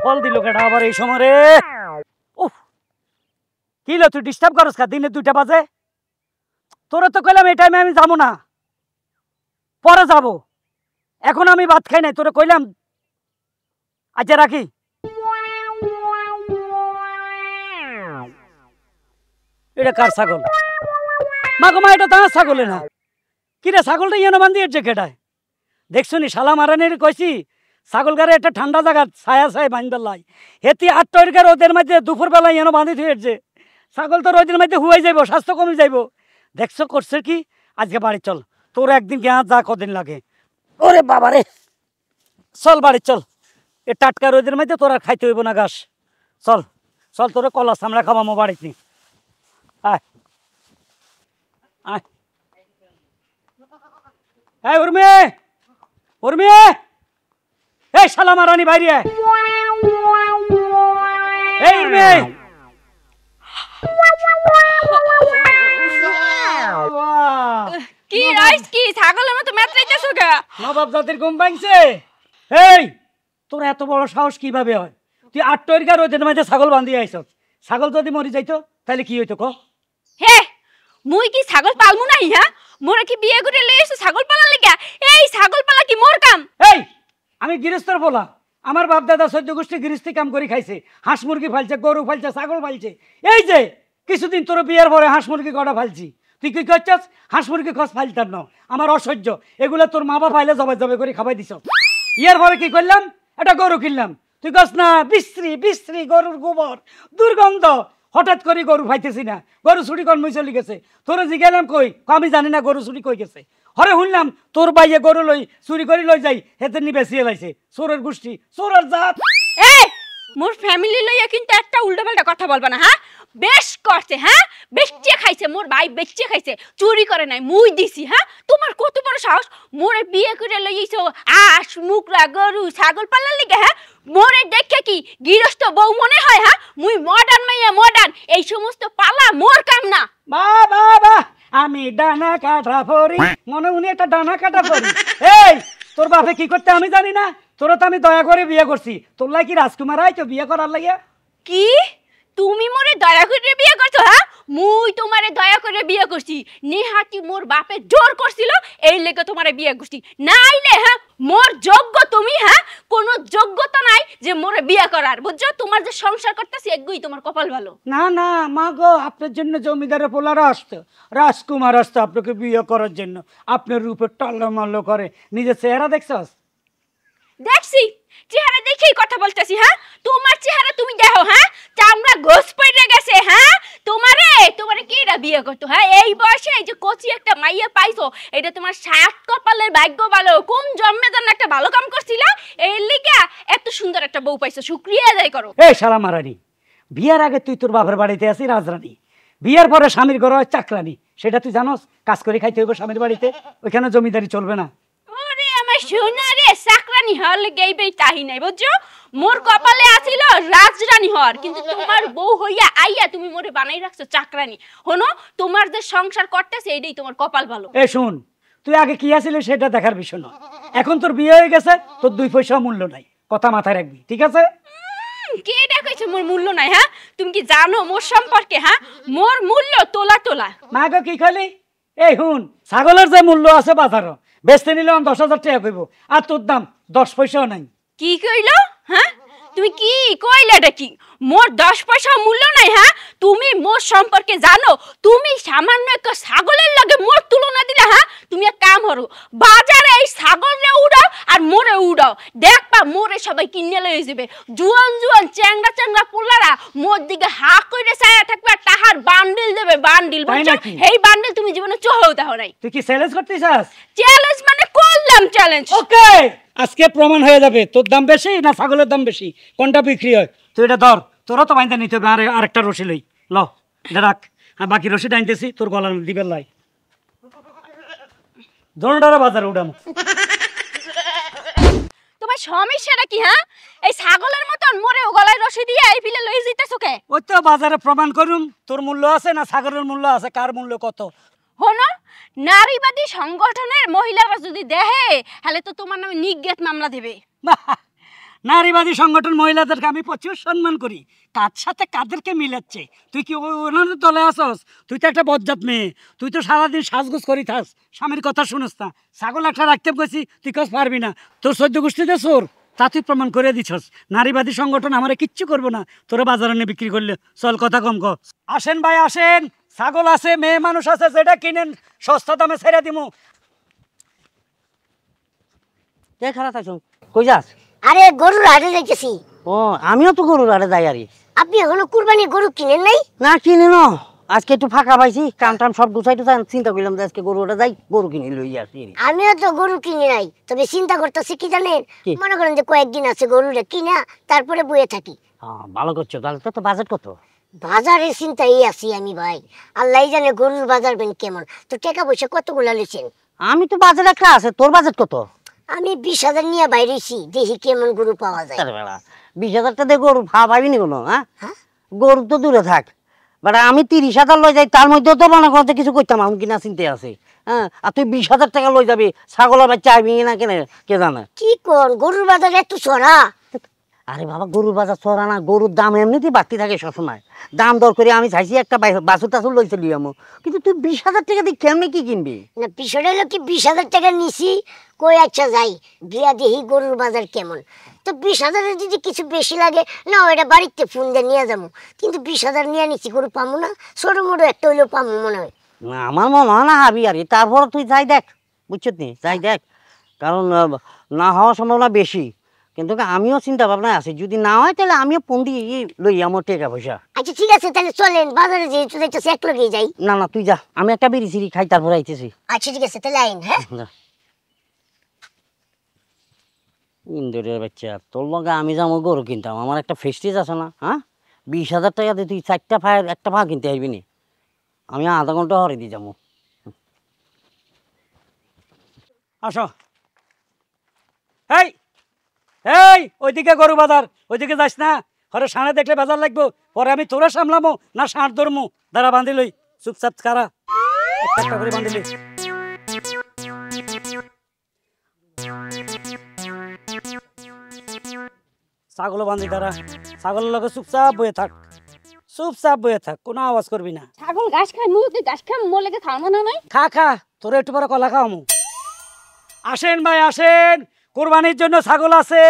Call দিল কেটা আবার এই সময় রে? উফ, কি লো তুই ডিস্টার্ব করস কা? দিনে 2টা বাজে। তোরা তো কইলাম এই টাইমে আমি যাবো না, পরে যাব। এখন আমি ভাত খাই নাই, তোরা কইলাম। আচ্ছা রাখি। এটা কার ছাগল? মা গো মা, এটা তো আমার ছাগলে না। কিরে ছাগলটা ইয়েনো বান্ধি এর কেটায়? দেখছো নি শালা মারানের কইছি ছাগল গারে একটা ঠান্ডা জায়গা ছায়া ছায় বান্ধবার লাই। হেতি 8 রোদের মধ্যে দুপুরবেলা ইয়েনো বান্ধি থুয়েছে। ছাগল তো রোদের মধ্যে হুয়াই যাইব, স্বাস্থ্য কমে যাইব। দেখছো করছে কি? আজকে বাড়ি চল, তোর একদিন কে যা কদিন লাগে। ওরে বাবা রে, চল বাড়ি চল। এ টাটকা রোদের মধ্যে তোর আর খাইতে হইব না ঘাস। চল চল, তোরে কলা চামড়া খাবামো বাড়িতে। আয় আয়। এই উর্মি, উর্মি, এই শালা মারানি বাইরে আয়। এই উর্মি, কি রাইস কি ছাগলের মতো মেত্রাইতেছো গা? নবাব জাতির ঘুম ভাঙছে। এই তোর এত বড় সাহস কিভাবে হয়? তুই 8 রোদের মধ্যে ছাগল বান্ধি আইছ। ছাগল যদি মরি যাইতো তাহলে কি হইতো ক? হে, মুই কি ছাগল পালমু নাই? হ্যাঁ, মোরে কি বিয়ে করে লই এসো ছাগল পালার লাগা? এই ছাগল পালা কি মোর কাম? এই আমি গৃহস্থর বলা, আমার বাপ দাদা 14 গোষ্ঠী গৃহস্থী কাম করে খাইছে। হাঁস মুরগি ফালছে, গরু ফালছে, ছাগল ফালছে। এই যে কিছুদিন তোর বিয়ের পরে হাঁস মুরগি কটা ফালছি। তুই কি করছিস? হাঁস মুরগি খস ফালতাম না, আমার অসহ্য। এগুলো তোর মা বাবা ফাইলে জবাই জবাই করে খাবাই দিছ। ইয়ার পরে কি করলাম? একটা গরু কিনলাম। তুই কস না বিশ্রী বিশ্রী গরুর গোবর দুর্গন্ধ। হঠাৎ করে গরু ফাইতেছি না, গরু চুরি কর মুই চলে গেছে। তোর জিজ্ঞালাম কই? আমি জানি না গরু চুরি কই গেছে। হরে শুনলাম তোর বাইয়ে গরু লই চুরি করে লই যাই, হেতে নি বেশি এলাইছে। চোরের গোষ্ঠী, চোরের জাত। এই মোর ফ্যামিলি লইয়া কিন্তু একটা উল্টাপাল্টা কথা বলবা না। হ্যাঁ, বেশ করছে। হ্যাঁ, বেচে খাইছে, মোর ভাই বেচে খাইছে, চুরি করে নাই, মুই দিছি। হ্যাঁ, তোমার কত বড় সাহস? মোরে বিয়ে করে লইছো আস মুকরা গরু ছাগল পালার লিগে? হ্যাঁ, মোরে দেখে কি গৃহস্থ বউ মনে হয়? হ্যাঁ, মুই মডার্ন মাইয়া, মডার্ন। এই সমস্ত পালা মোর কাম না। বা বা বা, আমি ডানা কাটা পরি, মনে উনি একটা ডানা কাটা পরি। এই তোর বাপে কি করতে আমি জানি না? তোরা তো আমি দয়া করে বিয়ে করছি। তোর লাই কি রাজকুমার আই তো বিয়ে করার লাগিয়া? কি তুমি মোরে দয়া করে বিয়ে করছো? হ্যাঁ, মুই তোমারে দয়া করে বিয়ে করছি। নেহাতি মোর বাপে জোর করছিল, এই লেগে তোমারে বিয়ে করছি। নাইলে হ্যাঁ মোর যোগ্য তুমি। হ্যাঁ, কোনো যোগ্যতা নাই যে মোরে বিয়ে করার। বুঝছো, তোমার যে সংসার করতেছি এগুই তোমার কপাল ভালো। না না মা গো, আপনার জন্য জমিদারের পোলারা আসতো, রাজকুমার আসতো আপনাকে বিয়ে করার জন্য। আপনার রূপে টল্লমল্ল করে, নিজের চেহারা দেখছস? দেখছি, চেহারা দেখেই কথা বলতেছি। হ্যাঁ, তোমার চেহারা তুমি দেখো। হ্যাঁ, চামড়া গোস পড়ে গেছে। হ্যাঁ, তোমারে কিরা বিয়ে করতো? হ্যাঁ, এই বয়সে এই যে কচি একটা মাইয়া পাইছো, এটা তোমার সাত কপালের ভাগ্য ভালো। কোন জন্মে জানো একটা ভালো কাম করছিলা, এই লিগা এত সুন্দর একটা বউ পাইছো, শুকরিয়া আদায় করো। এই শালা মারানি, বিয়ের আগে তুই তোর বাপের বাড়িতে আছি রাজরানী, বিয়ের পরে স্বামীর ঘরে হয় চাকরানি। সেটা তুই জানোস? কাজ করে খাইতে হইব স্বামীর বাড়িতে, ওইখানে জমিদারি চলবে না। ওরে আমার সোনা রে, চাকরানি হওয়ার লেগে এইবাই তাহি নাই। বুঝছো, মোর কপালে আছিল রাজরানী হওয়ার, কিন্তু তোমার বউ হইয়া আইয়া তুমি মোরে বানাই রাখছো চাকরানি। হনো, তোমার যে সংসার করতেছে এইটাই তোমার কপাল ভালো। এ শুন, তুই আগে কি আছিলি সেটা দেখার বিষয় না। এখন তোর বিয়ে হয়ে গেছে, তোর 2 পয়সা মূল্য নাই, কথা মাথায় রাখবি, ঠিক আছে? কে দেখাইছে মোর মূল্য নাই? হ্যাঁ, তুমি কি জানো মোর সম্পর্কে? হ্যাঁ, মোর মূল্য তোলা তোলা। মা গো কি খালি? এই হুন, ছাগলের যে মূল্য আছে বাজারও, বেচতে নিলে 10,000 টাকা কইব, আর তোর দাম 10 পয়সাও নাই। কি কইলো? হ্যাঁ, তুমি কি কইলে? এটা কি মোর 10 পয়সা মূল্য নাই? হ্যাঁ, তুমি মোর সম্পর্কে জানো? তুমি সামান্য একটা ছাগলের লগে মোর তুলনা দিলে? হ্যাঁ, তুমি এক কাম করো, বাজারে এই ছাগলরে উড়াও আর মোরে উড়াও, দেখবা মোরে সবাই কিনে লয়ে যাবে। জুয়ান জুয়ান চ্যাংড়া চ্যাংড়া পোলারা মোর দিকে হা কইরে চায়া থাকবে, আর তাহার বান্ডিল দেবে, বান্ডিল। বুঝছো, এই বান্ডিল তুমি জীবনে চোখেও দেখো নাই। তুই কি চ্যালেঞ্জ করতেছিস? চ্যালেঞ্জ মানে করলাম চ্যালেঞ্জ। ওকে, আজকে প্রমাণ হয়ে যাবে তোর দাম বেশি না ছাগলের দাম বেশি, কোনটা বিক্রি হয়। তুই এটা ধর, তোরা তো বাইন্দা নিতে হবে। আরেকটা রশি লই ল, এটা রাখ। হ্যাঁ, বাকি রশি ডাইনতেছি তোর গলার দিবের লাই, দোনটারে বাজারে উঠাম। তোমার সমস্যাটা কি? হ্যাঁ, এই ছাগলের মতন মোরে গলায় রশি দিয়ে এই ফিলে লই যাইতাছো কে? ওই তো বাজারে প্রমাণ করুম তোর মূল্য আছে না ছাগলের মূল্য আছে, কার মূল্য কত। হনো, নারীবাদী সংগঠনের মহিলারা যদি দেখে তাহলে তো তোমার নামে নিগ্রেট মামলা দেবে। নারীবাদী সংগঠন মহিলাদেরকে আমি প্রচুর সম্মান করি। কার সাথে কাদেরকে মিলাচ্ছে? তুই কি ওনাদের দলে আসস? তুই তো একটা বজ্জাত মেয়ে, তুই তো সারাদিন সাজগোজ করি থাস, স্বামীর কথা শুনস না। ছাগল একটা রাখতে গেছি, তুই কাজ পারবি না, তোর সদ্য গোষ্ঠীতে চোর, তা তুই প্রমাণ করে দিছস। নারীবাদী সংগঠন আমারে কিচ্ছু করবো না, তোরা বাজারে নিয়ে বিক্রি করলে। চল কথা কম ক। আসেন ভাই আসেন, ছাগল আছে, মেয়ে মানুষ আছে, যেটা কিনেন সস্তা দামে ছেড়ে দিমু। কে খারাপ আছো? কই যাস? আরে গরুর হাটে যাইতেছি। ও আমিও তো গরুর হাটে যাই আরে। আপনি এখনো কুরবানি গরু কিনেন নাই? না কিনে ন, আজকে একটু ফাঁকা পাইছি, কাম টাম সব গুছাই টুছাই চিন্তা করলাম যে আজকে গরু হাটে যাই, গরু কিনে লই আসি। আমিও তো গরু কিনে নাই, তবে চিন্তা করতেছি কি জানেন, মনে করেন যে কয়েকদিন আছে গরুটা কিনা তারপরে বয়ে থাকি। হ্যাঁ ভালো করছো। তাহলে তো বাজেট কত? বাজারের চিন্তাই আছি আমি ভাই, আল্লাহ জানে গরুর বাজার বেন কেমন। তো টাকা পয়সা কতগুলা লিছেন? আমি তো বাজেট একটা আছে, তোর বাজেট কত? আমি 20,000 নিয়ে বাইরেছি, দেখি কেমন গরু পাওয়া যায়। 20,000 দিয়ে গরু পাবি নি কোনো? হ্যাঁ হ্যাঁ? গরু তো দূরে থাক, বাট আমি 30,000 লই যাই, তার মধ্যে তো মনে করতে কিছু করতাম আমি কিনা চিনতে আছে। হ্যাঁ, আর তুই 20,000 টাকা লই যাবি, ছাগলের বাচ্চা আইবি না কেন কে জানে? কি কোন গরুর বাজার এত চড়া? আরে বাবা গরুর বাজার চড়া না, গরুর দাম এমনিতেই বাড়তি থাকে সবসময়। দাম দর করে আমি চাইছি একটা বাছুর টাছুর লইতে লিয়ে আমো, কিন্তু তুই 20,000 টাকা দিয়ে কেমনি কি কিনবি? না বিষয়টা হলো কি, 20,000 টাকা নিছি, কই আচ্ছা যাই গিয়া দেখি গরুর বাজার কেমন। তো 20,000 যদি কিছু বেশি লাগে না, ওইটা বাড়িতে ফোন দিয়ে নিয়ে যাবো, কিন্তু 20,000 নিয়ে নিচ্ছি, গরু পামো না? ছোটো মোটো একটা হইলেও পামো মনে হয়। না আমার মনে হয় না হাবি আরে, তারপর তুই যাই দেখ, বুঝছিস নি, যাই দেখ, কারণ না হওয়ার সম্ভাবনা বেশি। কিন্তু আমিও চিন্তা ভাবনা আছে, যদি না হয় তাহলে আমিও ফোন দিয়ে লই আমার টাকা পয়সা। আচ্ছা ঠিক আছে, তাহলে চলেন বাজারে যেহেতু যাইতেছি এক লগে যাই। না না তুই যা, আমি একটা বিড়ি সিড়ি খাই তারপর আইতেছি। আচ্ছা ঠিক আছে, তাহলে আইন। হ্যাঁ ইন্দুরের বাচ্চা, তোর লগে আমি যাবো গরু কিনতাম, আমার একটা ফেস্টিজ আছে না? হ্যাঁ 20,000 টাকা দিয়ে তুই 4টা ফায়ার একটা পা কিনতে আসবি নি? আমি আধা ঘন্টা হরে দিয়ে যাবো। আসো। এই এই ওইদিকে গরু বাজার, ওইদিকে যাস না, হরে সাঁড়ে দেখলে বাজার লাগবো, পরে আমি তোরা সামলামো না ষাঁড় ধরমু? দাঁড়া বাঁধি লই, চুপচাপ কারা একটা করে বাঁধি লই। ছাগলও বাঁধি, দাঁড়া, ছাগলের লগে চুপচাপ বয়ে থাক, চুপচাপ বয়ে থাক, কোনো আওয়াজ করবি না। ছাগল ঘাস খায়, মুখে ঘাস খায়, মোর লেগে খাওয়ানো না নাই? খা খা, তোরা একটু পরে কলা খাওয়ামু। আসেন ভাই আসেন, কোরবানির জন্য ছাগল আছে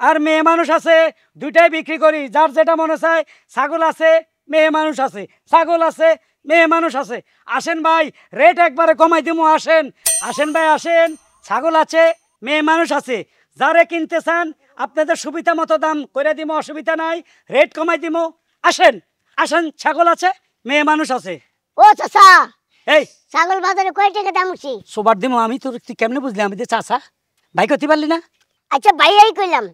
আর মেয়ে মানুষ আছে, দুইটাই বিক্রি করি, যার যেটা মনে চায়। ছাগল আছে, মেয়ে মানুষ আছে, ছাগল আছে, মেয়ে মানুষ আছে। আসেন ভাই, রেট একবারে কমাই দিমু। আসেন আসেন ভাই আসেন, ছাগল আছে, মেয়ে মানুষ আছে, যারে কিনতে চান আপনাদের সুবিধা মতো দাম করে দিমু, অসুবিধা নাই, রেট কমাই দিমু। আসেন আসেন, ছাগল আছে, মেয়ে মানুষ আছে। ও চাচা, এই ছাগল বাজারে কয় টাকা দাম উঠছি? সোবার দিমু আমি, তোর তুই কেমনে বুঝলি আমি যে চাচা? ভাই করতে পারলি না? আচ্ছা ভাইয়াই কইলাম,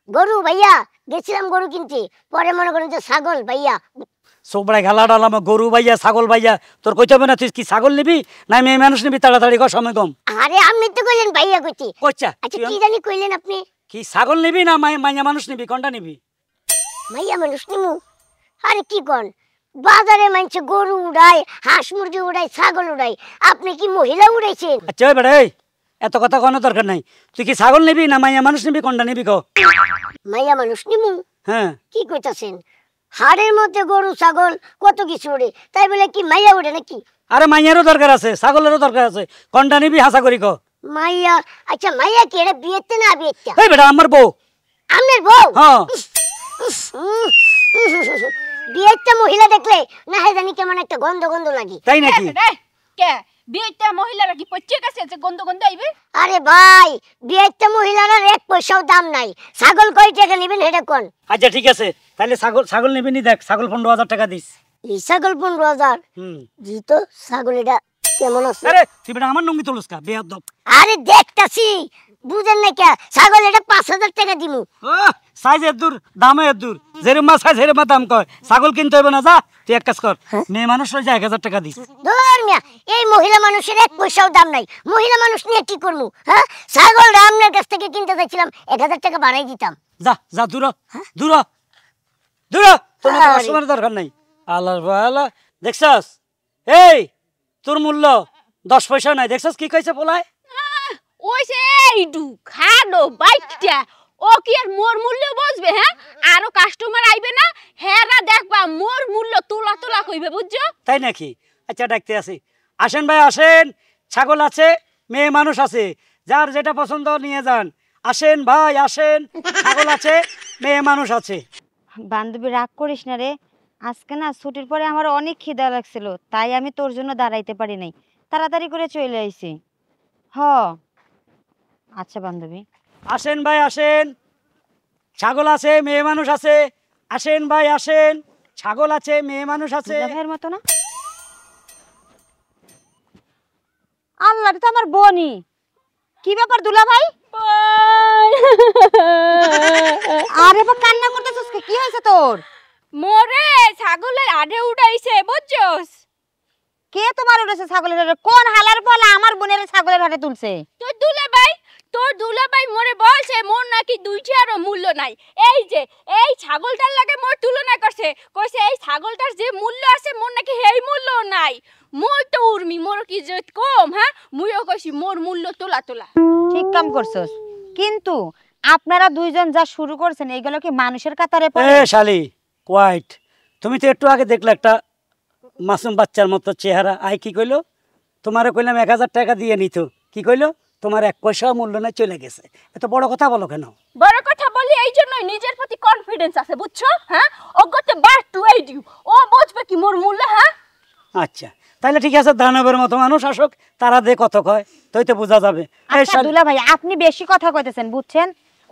গরু ভাইয়া গেছিলাম গরু কিনতে, পরে মনে করেন যে ছাগল ভাইয়া। সোবড়ায় ঘালা ডালাম, গরু ভাইয়া ছাগল ভাইয়া, তোর কইতে হবে না তুই কি ছাগল নিবি না মেয়ে মানুষ নিবি? তাড়াতাড়ি কর, সময় কম। আরে আপনি তো কইলেন ভাইয়া কইতে। কইছা আচ্ছা কি জানি কইলেন আপনি? কি ছাগল নিবি না মাইয়া মানুষ নিবি, কোনটা নিবি? ভাইয়া মানুষ নিমু? আরে কি কন, বাজারে মানছে গরু উড়ায়, হাঁস মুরগি উড়ায়, ছাগল উড়ায়, আপনি কি মহিলা উড়াইছেন? আচ্ছা ওই বেড়া, এই এত কথা কোনো দরকার নাই। তুই কি ছাগল নিবি না মাইয়া মানুষ নিবি, কোনটা নিবি ক? মাইয়া মানুষ নিমু? হ্যাঁ। কি কইতাছেন? হাড়ের মধ্যে গরু ছাগল কত কিছু উড়ে, তাই বলে কি মাইয়া উড়ে নাকি? আরে মাইয়ারও দরকার আছে, ছাগলেরও দরকার আছে, কোনটা নিবি হাসা করি ক? মাইয়া? আচ্ছা মাইয়া কি এটা বিয়েতে না বিয়েতে? এই বেটা আমার বউ। আপনার বউ? হ্যাঁ। বিয়েতে মহিলা দেখলে না হয় জানি কেমন একটা গন্ধ গন্ধ লাগে। তাই নাকি? কে বিয়েতে মহিলারা কি পচে গেছে যে গন্ধ গন্ধ আইবে? আরে ভাই, বিয়েতে মহিলারা এক পয়সাও দাম নাই, ছাগল কয় টাকা নেবেন এটা কোন? আচ্ছা ঠিক আছে, তাহলে ছাগল নিবি নি? দেখ ছাগল 15,000 টাকা দিস। এই ছাগল 15,000? জি তো, ছাগল এটা কেমন আছে? আরে তুই বেটা আমার নঙ্গি তুলস কা বেয়াদব? আরে দেখতাছি, বুঝেন না কে? ছাগল এটা 5,000 টাকা দিমু। সাইজ এর দূর, দামে এর দূর, যেরমা সাইজ হেরমা দাম কয়। ছাগল কিনতে হবে না, যা তুই এক কাজ কর, মেয়ে মানুষ হয়ে যা 1,000 টাকা দিস। ধর মিয়া, এই মহিলা মানুষের এক পয়সাও দাম নাই, মহিলা মানুষ নিয়ে কি করবো? হ্যাঁ, ছাগল রামনের কাছ থেকে কিনতে চাইছিলাম, 1,000 টাকা বাড়াই দিতাম। যা যা, দূর দূর দূর, তোর সময় দরকার নাই। আল্লাহ আল্লাহ, দেখছস? এই তোর মূল্য 10 পয়সা নাই, দেখছস কি কইছে পোলায়? ওইছে এইটু খালো বাইকটা ও কি আর মোর মূল্য বুঝবে? হ্যাঁ, আরো কাস্টমার আইবে না, হেরা দেখবা মোর মূল্য তোলা তোলা কইবে, বুঝছো? তাই নাকি? আচ্ছা ডাকতে আসি। আসেন ভাই আসেন, ছাগল আছে, মেয়ে মানুষ আছে, যার যেটা পছন্দ নিয়ে যান। আসেন ভাই আসেন, ছাগল আছে, মেয়ে মানুষ আছে। বান্ধবী রাগ করিস না রে, আজকে না ছুটির পরে আমার অনেক খিদা লাগছিল, তাই আমি তোর জন্য দাঁড়াইতে পারি নাই, তাড়াতাড়ি করে চলে আইছি। হ আচ্ছা বান্ধবী। আসেন ভাই আসেন, ছাগল আছে, মেয়ে মানুষ আছে। আসেন ভাই আসেন, ছাগল আছে, মেয়ে মানুষ আছে। দুলা ভাইয়ের মতো না? আল্লাহ, এটা তো আমার বোনই। কি ব্যাপার দুলা ভাই? আরে বা কান্না করতেছিস, কি হয়েছে তোর? মোরে ছাগলের আডে উঠাইছে, বুঝছস? কে তোমার উঠেছে ছাগলের হাটে? কোন হালার বলা আমার বোনের ছাগলের হাটে তুলছে? তোর দুলাভাই মোরে বলছে মোর নাকি দুইটারও মূল্য নাই। এই যে এই ছাগলটার লাগে মোর তুলনা করছে, কইছে এই ছাগলটার যে মূল্য আছে মোর নাকি সেই মূল্য নাই। মই তো উর্মি, মোর কি যে কম? হ্যাঁ, মুইও কইছি মোর মূল্য তোলা তোলা। ঠিক কাম করছস, কিন্তু আপনারা দুইজন যা শুরু করছেন এইগুলো কি মানুষের কাতারে এ পড়ে? শালি কোয়াইট, তুমি তো একটু আগে দেখলে একটা মাসুম বাচ্চার মতো চেহারা। আই কি কইলো? তোমারে কইলাম 1000 টাকা দিয়ে নিত, কি কইলো? তোমার 1 পয়সাও মূল্য নাই, চলে গেছে। এত বড় কথা বলো কেন? বড় কথা বলি এই জন্যই, নিজের প্রতি কনফিডেন্স আছে, বুঝছো? হ্যাঁ, অগতে বাট টু এই দিউ, ও বুঝবে কি মোর মূল্য। হ্যাঁ আচ্ছা তাহলে ঠিক আছে, দানবের মতো মানুষ আসুক, তারা দে কত কয়, তুই তো বোঝা যাবে। এই আচ্ছা দুলা ভাই, আপনি বেশি কথা কইতেছেন, বুঝছেন?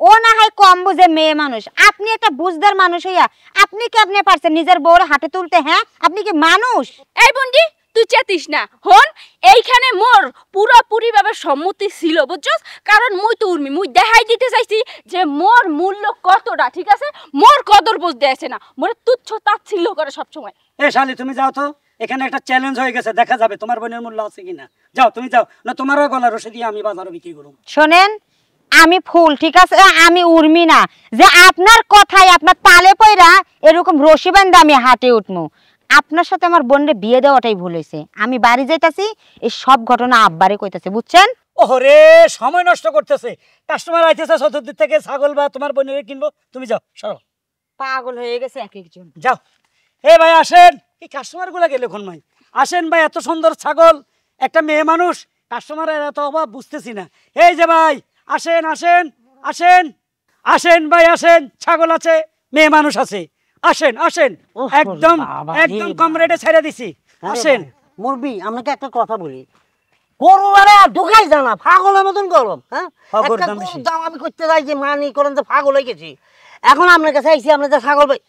ও না হয় কম বুঝে মেয়ে মানুষ, আপনি একটা বুঝদার মানুষ হইয়া আপনি কি আপনি পারছেন নিজের বউর হাতে তুলতে? হ্যাঁ, আপনি কি মানুষ? এই বন্ডি, তুই চেতিস না। হন, এইখানে মোর পুরোপুরি ভাবে সম্মতি ছিল, বুঝছস? কারণ মুই তো উর্মি, মুই দেখাই দিতে চাইছি যে মোর মূল্য কতটা, ঠিক আছে? মোর কদর বুঝতে আসে না, মোরে তুচ্ছ তাচ্ছিল্য করে সবসময়। এ শালি তুমি যাও তো, এখানে একটা চ্যালেঞ্জ হয়ে গেছে, দেখা যাবে তোমার বোনের মূল্য আছে কিনা। যাও তুমি যাও, না তোমারও গলা রসে দিয়ে আমি বাজারে বিক্রি করব। শোনেন, আমি ফুল, ঠিক আছে? আমি উর্মি না যে আপনার কথায় আপনার তালে পয়রা এরকম রশি বান্ধা আমি হাটে উঠমু। আপনার সাথে আমার বোনরে বিয়ে দেওয়াটাই ভুল হয়েছে। আমি বাড়ি যাইতাছি, এই সব ঘটনা আব্বারে কইতাছে, বুঝছেন? ওরে সময় নষ্ট করতেছে, কাস্টমার আইতেছে চতুর্দিক থেকে, ছাগল বা তোমার বোনের কিনবো। তুমি যাও, সরো। পাগল হয়ে গেছে এক একজন। যাও। এ ভাই আসেন, এই কাস্টমার গুলা গেলে কোন ভাই? আসেন ভাই, এত সুন্দর ছাগল, একটা মেয়ে মানুষ, কাস্টমারের এত অভাব বুঝতেছি না। এই যে ভাই আসেন আসেন আসেন আসেন ভাই আসেন, ছাগল আছে, মেয়ে মানুষ আছে, আসেন আসেন। ওহ, একদম বাবা একদম রে কম রেটে ছেড়ে দিছি, আসেন। মুরবি, আপনাকে একটা কথা বলি, গরু আরে ঢুকাই জানা পাগলের মতন গরম। হ্যাঁ, গরুর একটা দাম গরুর বেশি। দাম আমি করতে যাই যে মানি করেন যে পাগল হয়ে গেছি। এখন আপনার কাছে আইসি, আপনি যে ছাগল ভাই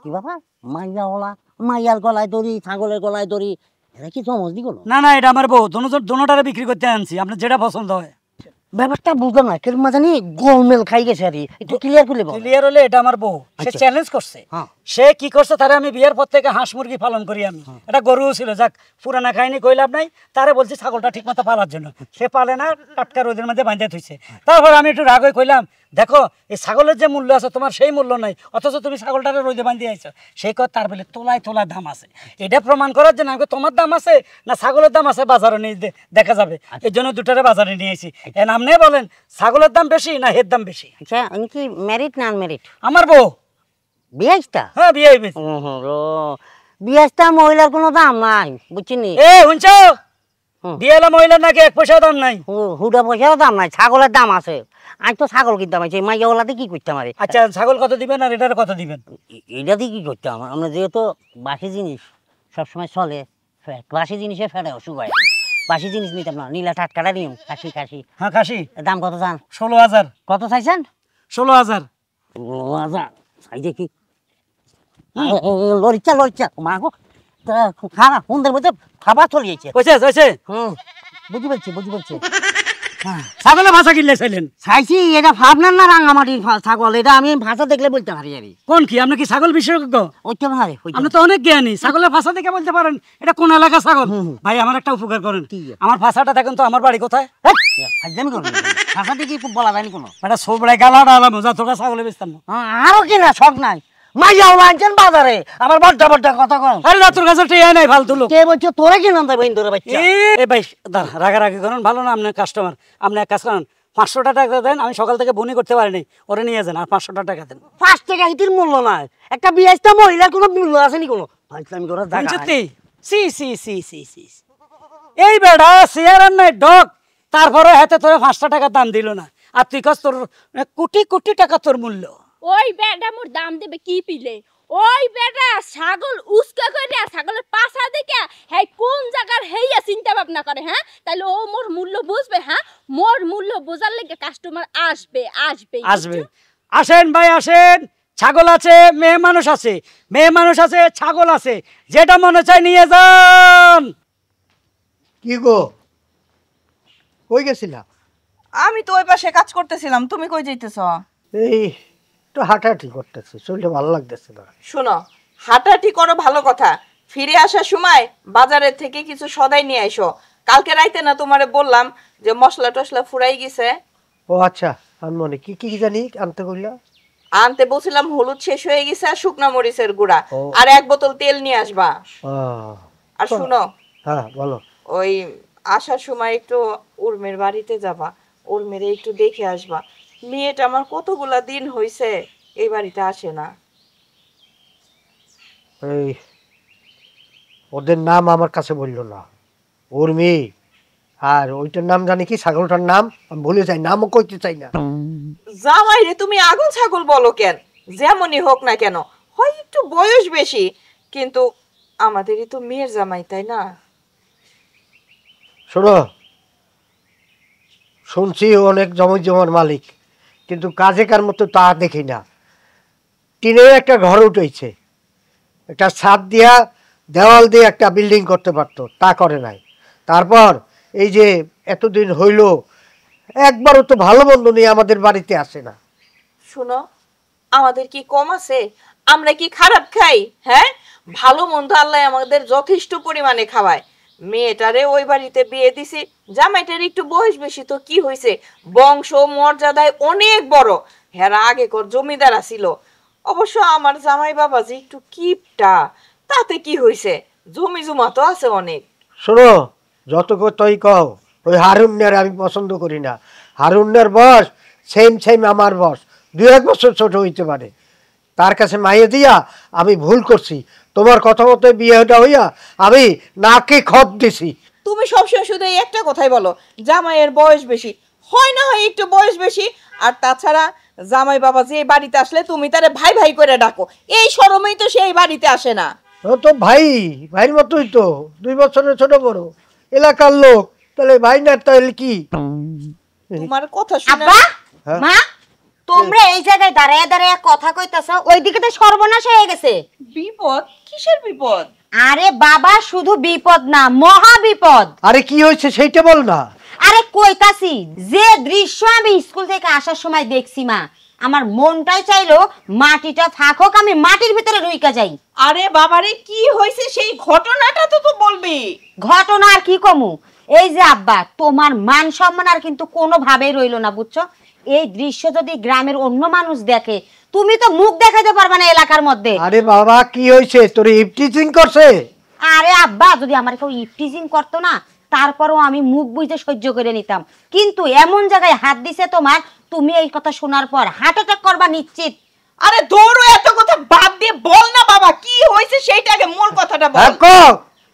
কি বাবা, মাইয়াওয়ালা, মাইয়ার গলায় দড়ি, ছাগলের গলায় দড়ি, এটা কি চমজ দি কোনো? না না, এটা আমার বউ, দোনোটারে বিক্রি করতে আনছি, আপনার যেটা পছন্দ হয়। ব্যাপারটা বুঝলাম না, কেরম জানি গোলমেল খাই গেছে আর একটু ক্লিয়ার করলে বল। ক্লিয়ার হলে, এটা আমার বউ, সে আচ্ছা। চ্যালেঞ্জ করছে। হ্যাঁ। সে কি করছে, তারে আমি বিয়ের পর থেকে হাঁস মুরগি পালন করি আমি। এটা গরু ছিল, যাক পুরানা খাইনি কই লাভ নাই, তারে বলছি ছাগলটা ঠিক মতো পালার জন্য, সে পালে না, টাটকা রোদের মধ্যে বাঁধে থইছে। তারপর আমি একটু রাগ হয়ে কইলাম, দেখো এই ছাগলের যে মূল্য আছে তোমার সেই মূল্য নাই, অথচ তুমি ছাগলটারে রোদে বাঁধে আইছো। সেই কথা তার বলে তোলায় তোলায় দাম আছে, এটা প্রমাণ করার জন্য আমাকে তোমার দাম আছে না ছাগলের দাম আছে বাজারে নিয়ে দেখা যাবে। এই জন্য দুটারে বাজারে নিয়ে এসেছি। এর নামনে বলেন ছাগলের দাম বেশি না হের দাম বেশি? আচ্ছা, আমি কি ম্যারিড না আনম্যারিড? আমার বউ। বিয়াজটা? হ্যাঁ বিয়ে হইবে। বিয়াজটা মহিলার কোনো দাম নাই, বুঝছেন? এ শুনছো, বিয়েলা মহিলার নাকি 1 পয়সা দাম নাই? হুডা পয়সারও দাম নাই, ছাগলের দাম আছে। আজ তো ছাগল কিনতাম, আছে মাইয়াওয়ালাতে কি করতাম? আরে আচ্ছা ছাগল কত দিবেন আর এটার কত দিবেন? এটা দিয়ে কি করতাম আমরা, যেহেতু বাসি জিনিস সবসময় চলে, বাসি জিনিসে ফেটে অসুখ হয়, বাসি জিনিস নিতাম না, নীলা টাটকাটা নিয়ম। খাসি খাসি। হ্যাঁ খাসি। দাম কত চান? 16,000। কত চাইছেন? 16,000। চাই দেখি। লরিচা লরিচা মাগো, খারাপ সুন্দর মধ্যে খাবার চলিয়েছে। কইছে বুঝি পারছি বুঝি পারছি। ছাগলে ভাষা কিনলে চাইলেন? চাইছি, এটা ভাবনার না রাঙামাটির ছাগল, এটা আমি ভাষা দেখলে বলতে পারি। আর কোন কি, আপনি কি ছাগল বিশেষজ্ঞ? ওইটা পারে, আপনি তো অনেক জ্ঞানী, ছাগলের ভাষা দেখে বলতে পারেন এটা কোন এলাকা ছাগল। ভাই আমার একটা উপকার করেন, আমার ভাষাটা দেখেন তো, আমার বাড়ি কোথায়? ভাষা দেখি খুব বলা যায়নি কোনো, এটা সোবড়াই গালাটা আলাম, যতটা ছাগলে বেচতাম না। আরো কিনা শখ নাই, মাইয়াও আনছেন বাজারে, আবার বড্ডা বড্ডা কথা কম। আরে তোর কাছে টিয়া নাই, ফালতু লোক। কে বলছো তোরা কিনাম তাই বইন ধরে বাচ্চা? এ ভাই রাগারাগি করেন ভালো না, আপনার কাস্টমার। আপনি এক কাজ করেন, 500 টাকা দেন, আমি সকাল থেকে বনি করতে পারিনি, ওরে নিয়ে যান আর 500 টাকা দেন। 5 টাকা ইতির মূল্য নাই, একটা বিয়েস্তা মহিলার কোনো মূল্য আছে নি কোনো? ফাইজলামি করার জায়গা নাই। সত্যি সি সি সি সি সি এই বেড়া চেয়ার আর নাই ডক, তারপরে হাতে তোরে 500 টাকা দাম দিল না, আর তুই কস তোর কোটি কোটি টাকা তোর মূল্য। ওই বেটা মোর দাম দেবে কি পিলে? ওই বেটা ছাগল উস্কা কইরা ছাগলের পাছা দেখে হেই কোন জায়গার হেইয়া চিন্তা ভাবনা করে, হ্যাঁ? তাইলে ও মোর মূল্য বুঝবে, হ্যাঁ? মোর মূল্য বোঝার লাগি কাস্টমার আসবে আসবে আসবে। আসেন ভাই আসেন, ছাগল আছে, মেয়ে মানুষ আছে, মেয়ে মানুষ আছে, ছাগল আছে, যেটা মনে চায় নিয়ে যান। কি গো, কই গেছিলা? আমি তো ওই পাশে কাজ করতেছিলাম, তুমি কই যাইতেছ? এই একটু হাঁটাহাঁটি করতেছি, শরীরটা ভালো লাগতেছে না। শোনো, হাঁটাহাঁটি করো ভালো কথা, ফিরে আসার সময় বাজারের থেকে কিছু সদাই নিয়ে আইসো। কালকে রাইতে না তোমারে বললাম যে মশলা টসলা ফুরাই গেছে। ও আচ্ছা, আমি মনে কি কি জানি আনতে কইলা? আনতে বলছিলাম হলুদ শেষ হয়ে গেছে আর শুকনা মরিচের গুঁড়া, ও। আর 1 বোতল তেল নিয়ে আসবা। আর শুনো, হ্যাঁ বলো। ওই আসার সময় একটু উর্মের বাড়িতে যাবা, উর্মের একটু দেখে আসবা। মেয়েটা আমার কতগুলা দিন হইছে এই বাড়িতে আসে না। এই ওদের নাম আমার কাছে বললো না, উর্মি, আর ওইটার নাম জানি কি, ছাগলটার নাম আমি ভুলে যাই, নামও কইতে চাই না। জামাই রে, তুমি আগুন ছাগল বলো কেন? যেমনই হোক না কেন, হয় একটু বয়স বেশি, কিন্তু আমাদেরই তো মেয়ের জামাই, তাই না? শোনো, শুনছি অনেক জমি জমার মালিক, কিন্তু কাজে কার মতো তা দেখি না। টিনের একটা ঘর উঠেছে, একটা ছাদ দিয়া দেওয়াল দিয়ে একটা বিল্ডিং করতে পারতো, তা করে নাই। তারপর এই যে এতদিন হইল একবারও তো ভালো মন্দ নিয়ে আমাদের বাড়িতে আসে না। শুনো, আমাদের কি কম আছে? আমরা কি খারাপ খাই? হ্যাঁ, ভালো মন্দ আল্লাহ আমাদের যথেষ্ট পরিমাণে খাওয়ায়। মেয়েটারে ওই বাড়িতে বিয়ে দিছি, জামাইটার একটু বয়স বেশি তো কি হয়েছে, বংশ মর্যাদায় অনেক বড়, হেরা আগেকার জমিদার ছিল। অবশ্য আমার জামাই বাবাজি একটু কিপটা, তাতে কি হয়েছে, জমি জমা তো আছে অনেক। শোনো, যত কথাই কও, ওই হারুনের আমি পছন্দ করি না। হারুনের বয়স সেম সেম আমার বয়স, 2-1 বছর ছোট হইতে পারে। তার কাছে মাইয়ে দিয়া আমি ভুল করছি, তোমার কথা মতো বিয়েটা হইয়া আমি নাকে খত দিছি। তুমি সবসময় শুধু এই একটা কথাই বলো, জামাইয়ের বয়স বেশি, হয় না হয় একটু বয়স বেশি। আর তাছাড়া জামাই বাবা যে বাড়িতে আসলে তুমি তারে ভাই ভাই করে ডাকো, এই শরমেই তো সেই বাড়িতে আসে না। ও তো ভাই, ভাইয়ের মতোই তো, 2 বছরের ছোট বড়, এলাকার লোক, তাহলে ভাই না তাহলে কি? তোমার কথা শুনে আব্বা, হ্যাঁ? মা, তোমরা এই জায়গায় দাঁড়ায় দাঁড়ায় কথা কইতাছো, ওইদিকে তো সর্বনাশ হয়ে গেছে। বিপদ? কিসের বিপদ? আরে বাবা, শুধু বিপদ না, মহা বিপদ। আরে কি হয়েছে সেইটা বল না। আরে কইতাছি, যে দৃশ্য আমি স্কুল থেকে আসার সময় দেখছি মা, আমার মনটাই চাইলো মাটিটা ফাঁক হোক, আমি মাটির ভিতরে ঢুইকা যাই। আরে বাবারে, কি হয়েছে সেই ঘটনাটা তো বলবি। ঘটনা আর কি কমু, এই যে আব্বা, তোমার মান সম্মান আর কিন্তু কোনোভাবেই রইলো না, বুঝছো? এই দৃশ্য যদি গ্রামের অন্য মানুষ দেখে, তুমি তো মুখ দেখাতে পারবে না এলাকার মধ্যে। আরে বাবা, কি হয়েছে, তোর ইফটিজিং করছে? আরে আব্বা, যদি আমার কেউ ইফটিজিং করতো না, তারপরও আমি মুখ বুঝে সহ্য করে নিতাম, কিন্তু এমন জায়গায় হাত দিছে তোমার, তুমি এই কথা শোনার পর হার্ট অ্যাটাক করবা নিশ্চিত। আরে দৌড়ো, এত কথা বাদ দিয়ে বল না বাবা, কি হয়েছে সেইটাকে মূল কথাটা বল।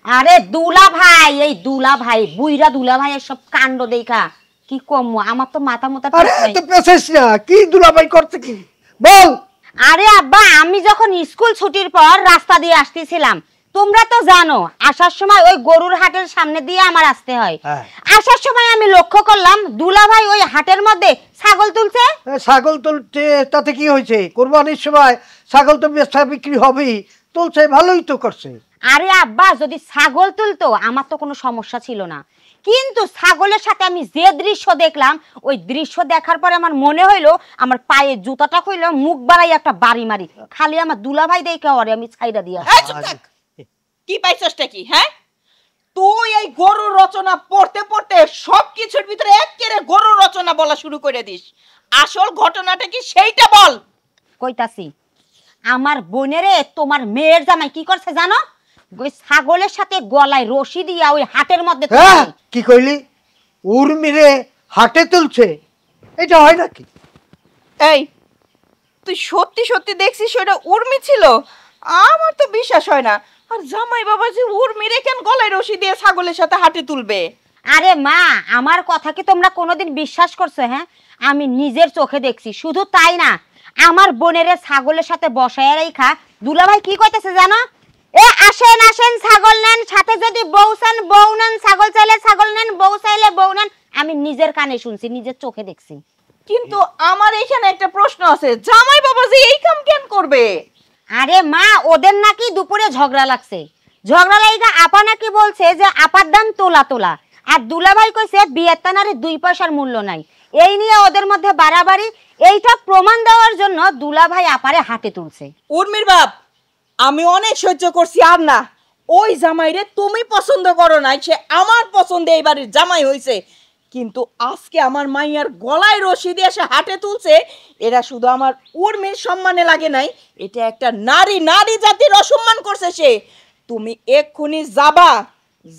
আরে দুলা ভাই, এই দুলা ভাই, বুইরা দুলা ভাইয়ের সব কাণ্ড দেখা কি কম, আমার তো মাথা মোটা আরে এত পেছাইস না, কি দুলাভাই করতে কি বল। আরে আব্বা, আমি যখন স্কুল ছুটির পর রাস্তা দিয়ে আসতেছিলাম, তোমরা তো জানো আসার সময় ওই গরুর হাটের সামনে দিয়ে আমার আসতে হয়। আসার সময় আমি লক্ষ্য করলাম দুলা ভাই ওই হাটের মধ্যে ছাগল তুলছে। ছাগল তুলছে তাতে কি হয়েছে, কোরবানির সময় ছাগল তো বেচা বিক্রি হবেই, তুলছে, ভালোই তো করছে। আরে আব্বা, যদি ছাগল তুলতো আমার তো কোনো সমস্যা ছিল না, কিন্তু ছাগলের সাথে আমি যে দৃশ্য দেখলাম, ওই দৃশ্য দেখার পরে আমার মনে হইলো আমার পায়ে জুতাটা কইলো মুখ বাড়াই একটা বাড়ি মারি, খালি আমার দুলা ভাই দেখে ওরে আমি ছাইড়া দিয়া। কি পাইছসটা কি? হ্যাঁ, তুই এই গরুর রচনা পড়তে পড়তে সবকিছুর ভিতরে একেবারে গরুর রচনা বলা শুরু করে দিস। আসল ঘটনাটা কি সেইটা বল। কইতাছি, আমার বোনেরে তোমার মেয়ের জামাই কি করছে জানো? ওই ছাগলের সাথে গলায় রশি দিয়া ওই হাটের মধ্যে কি কইলি? উর্মিরে হাটে তুলছে? এটা হয় নাকি? এই তুই সত্যি সত্যি দেখছিস ওটা উর্মি ছিল? আমার তো বিশ্বাস হয় না। আর জামাই বাবা যে উর্মিরে কেন গলায় রশি দিয়ে ছাগলের সাথে হাঁটে তুলবে? আরে মা, আমার কথা কি তোমরা কোনোদিন বিশ্বাস করছো? হ্যাঁ, আমি নিজের চোখে দেখছি। শুধু তাই না, আমার বোনের ছাগলের সাথে বসায় রাইখা দুলাভাই কি কইতেছে জানো? এ আসেন আসেন ছাগল নেন, সাথে যদি বউ চান বউ নেন, ছাগল চাইলে ছাগল নেন, বউ চাইলে বউ নেন। আমি নিজের কানে শুনছি, নিজের চোখে দেখছি। কিন্তু আমার এখানে একটা প্রশ্ন আছে, জামাই বাবা যে এই কাম কেন করবে? আরে মা, ওদের নাকি দুপুরে ঝগড়া লাগছে। ঝগড়া লাগা আপা নাকি বলছে যে আপার দাম তোলা তোলা, আর দুলাভাই কইছে বিয়ের তানারে 2 পয়সার মূল্য নাই। এই নিয়ে ওদের মধ্যে বাড়াবাড়ি। এইটা প্রমাণ দেওয়ার জন্য দুলাভাই আপারে হাতে তুলছে। উর্মির বাপ, আমি অনেক সহ্য করছি, আর না। ওই জামাইরে তুমি পছন্দ করো না, সে আমার পছন্দে এই বাড়ির জামাই হইছে। কিন্তু আজকে আমার মাইয়ার গলায় রশি দিয়ে সে হাটে তুলছে, এরা শুধু আমার উর্মির সম্মানে লাগে নাই, এটা একটা নারী জাতির অসম্মান করছে সে। তুমি এক্ষুনি যাবা,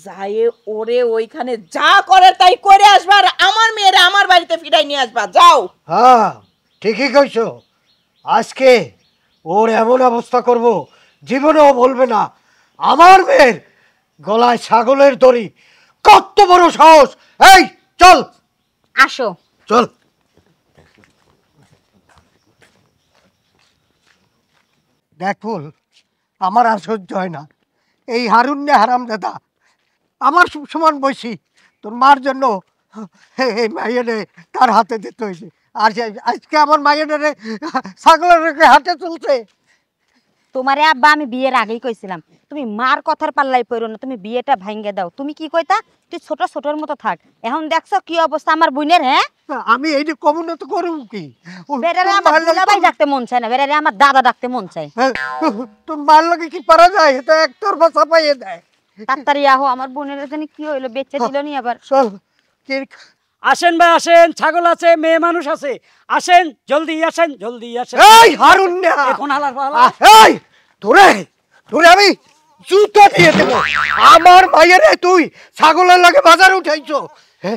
যায়ে ওরে ওইখানে যা করে তাই করে আসবা, আর আমার মেয়েরা আমার বাড়িতে ফিরাই নিয়ে আসবা। যাও। হ্যাঁ, ঠিকই কইছো। আজকে ওর এমন অবস্থা করব, জীবনেও বলবে না আমার মেয়ের গলায় ছাগলের দড়ি। কত বড় সাহস! এই চল, আসো। চল। দেখ ফুল, আমার আর সহ্য হয় না। এই হারুন্নে হারাম দাদা আমার সমান বয়সী, তোর মার জন্য এই মাইয়েরে তার হাতে দিতে হয়েছে। আর আজকে আমার মাইয়েরে ছাগলের রেখে হাতে চলছে। তোমারে আব্বা আমি বিয়ের আগেই কইছিলাম, তুমি মার কথার পাল্লাই পড়ো না, তুমি বিয়েটা ভাঙ্গে দাও। তুমি কি কইতা? তুই ছোট ছোটর মতো থাক। এখন দেখছো কি অবস্থা আমার বোনের। হ্যাঁ, আমি এই যে কমুনে তো করুম কি? বেটারে আমার দুলাভাই ডাকতে মন চায় না, বেটারে আমার দাদা ডাকতে মন চায়। তোর মার লাগে কি পারা যায়? এটা একতরফা চাপাইয়ে দেয়। তাড়াতাড়ি আহো, আমার বোনের জানি কি হইলো, বেচে দিল নি আবার। চল। আসেন ভাই আসেন, ছাগল আছে, মেয়ে মানুষ আছে, আসেন জলদি আসেন, জলদি আসেন। এই হারুন না, এখন হালার পালা। এই তোরে তোরে আমি জুতো দিয়ে দেবো। আমার মায়েরে তুই ছাগলের লাগে বাজারে উঠাইছো।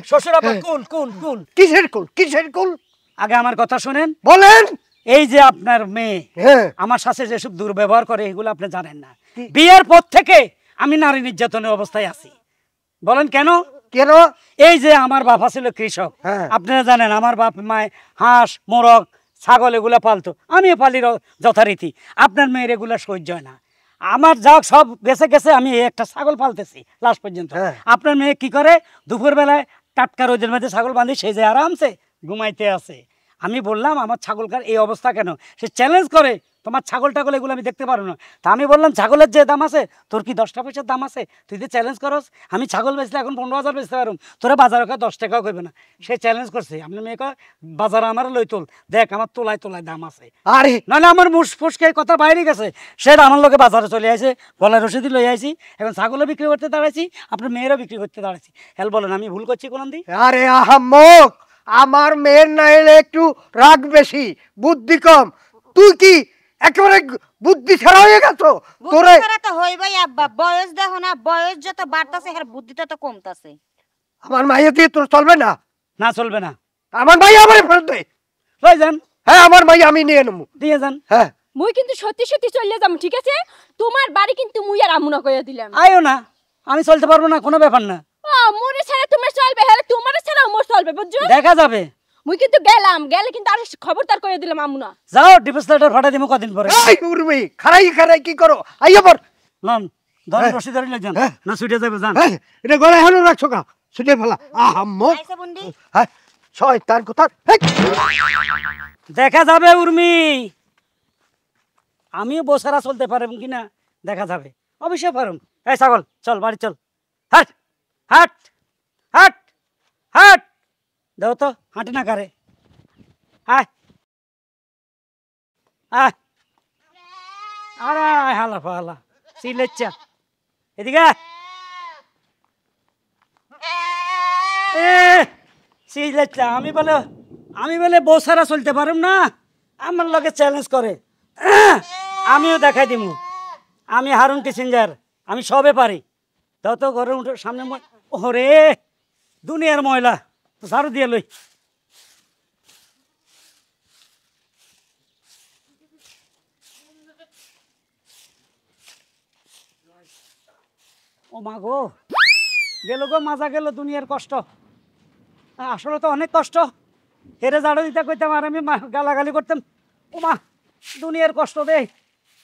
শ্বশুর আব্বা কোন কোন কোন? কিসের কুল? কিসের কুল? আগে আমার কথা শুনেন। বলেন। এই যে আপনার মেয়ে হ্যাঁ, আমার সাথে যেসব দুর্ব্যবহার করে এগুলো আপনি জানেন না। বিয়ের পর থেকে আমি নারী নির্যাতনের অবস্থায় আছি। বলেন কেন? কেন? এই যে আমার বাবা ছিল কৃষক, হ্যাঁ। আপনারা জানেন আমার বাপ মায় হাঁস মোরগ ছাগল এগুলো পালতো, আমিও পালি যথারীতি। আপনার মেয়ের এগুলো সহ্য হয় না। আমার যা সব গেছে গেছে, আমি একটা ছাগল পালতেছি লাস্ট পর্যন্ত। হ্যাঁ। আপনার মেয়ে কি করে? দুপুরবেলায় টাটকা রোদের মধ্যে ছাগল বাঁধি, সে যে আরামসে ঘুমাইতে আছে। আমি বললাম আমার ছাগলকার এই অবস্থা কেন? সে চ্যালেঞ্জ করে তোমার ছাগল টাগল এগুলো আমি দেখতে পারবো না। তা আমি বললাম ছাগলের যে দাম আছে তোর কি 10 পয়সার দাম আছে? তুই যে চ্যালেঞ্জ করস আমি ছাগল বেচলে এখন 15,000 বেচতে পারুম, তোরা বাজারে 10 টাকাও করবে না। সে চ্যালেঞ্জ করছে। আপনার মেয়ে কয় বাজারে আমার লই তোল, দেখ আমার তোলায় তোলায় দাম আছে। আরে নাহলে আমার মুসফুসকে কথা বাইরে গেছে, সেটা আমার লোকে বাজারে চলে আসে, গলায় রসিদি লই আইছি, এখন ছাগলও বিক্রি করতে দাঁড়াইছি, আপনার মেয়েরও বিক্রি করতে দাঁড়াইছি। হেল বলেন আমি ভুল করছি কোন দি? আরে আহাম্মক, আমার মেয়ের না এলে একটু রাগ বেশি, বুদ্ধি কম। তুই কি একেবারে বুদ্ধি ছাড়া হয়ে গেছো? তোরে তো হইবাই আব্বা, বয়স দেখো না, বয়স যত বাড়তাছে আর বুদ্ধিটা তো কমতাছে। আমার মাইয়া দিয়ে তোর চলবে না? না চলবে না। আমার মাইয়া আমার ফেরত দে। লই যান। হ্যাঁ, আমার মাইয়া আমি নিয়ে নেবো। দিয়ে যান। হ্যাঁ, মুই কিন্তু সত্যি সত্যি চলে যাম, ঠিক আছে? তোমার বাড়ি কিন্তু মুই আর আমুনা কইয়া দিলাম। আইও না, আমি চলতে পারবো না, কোনো ব্যাপার না। ও মোরে ছাড়া তোমার চলবে, হ্যাঁ তোমার ছাড়া মোর চলবে, বুঝছো? দেখা যাবে। মুই কিন্তু গেলে কিন্তু আর খবরদার কইয়া দিলাম আমুনা। যাও ডিভোর্স লেটার ফাটাই দিমু কদিন পরে। এই উর্মি, খারাই খারাই কি করো? আইয়া পর। লন ধরে হ্যাঁ। রশি ধরে লই যান। হ্যাঁ। না ছুটে যাবে যান। এই, এটা গলায় হানো রাখছো কা? ছুটে ফেলা। আহাম্মক। আইসা বুন্ডি। হ্যাঁ, শয়তান কোথা। হেই। দেখা যাবে উর্মি, আমিও বসারা চলতে পারবো কিনা দেখা যাবে। অবশ্যই পারুম। এই ছাগল চল বাড়ি চল। হাট হাট হাট হাট, দাও তো হাঁটে না কারে। আয় আয়, আরে আয় হালা ফালা সিলেচ্ছা এদিকে। সিলেচ্ছা আমি বলে বসারা চলতে পারুম না, আমার লগে চ্যালেঞ্জ করে। আমিও দেখাই দিমু, আমি হারুন কিসিঞ্জার, আমি সবে পারি। দাও তো ঘরে উঠে সামনে। ওরে দুনিয়ার ময়লা ঝাড়ু দিয়ে লই। ও মা গো, গেল গো মাজা গেল দুনিয়ার কষ্ট। আসলে তো অনেক কষ্ট। হেরে ঝাড়ু দিতে কইতাম আর আমি গালাগালি করতাম। ও মা, দুনিয়ার কষ্ট দে,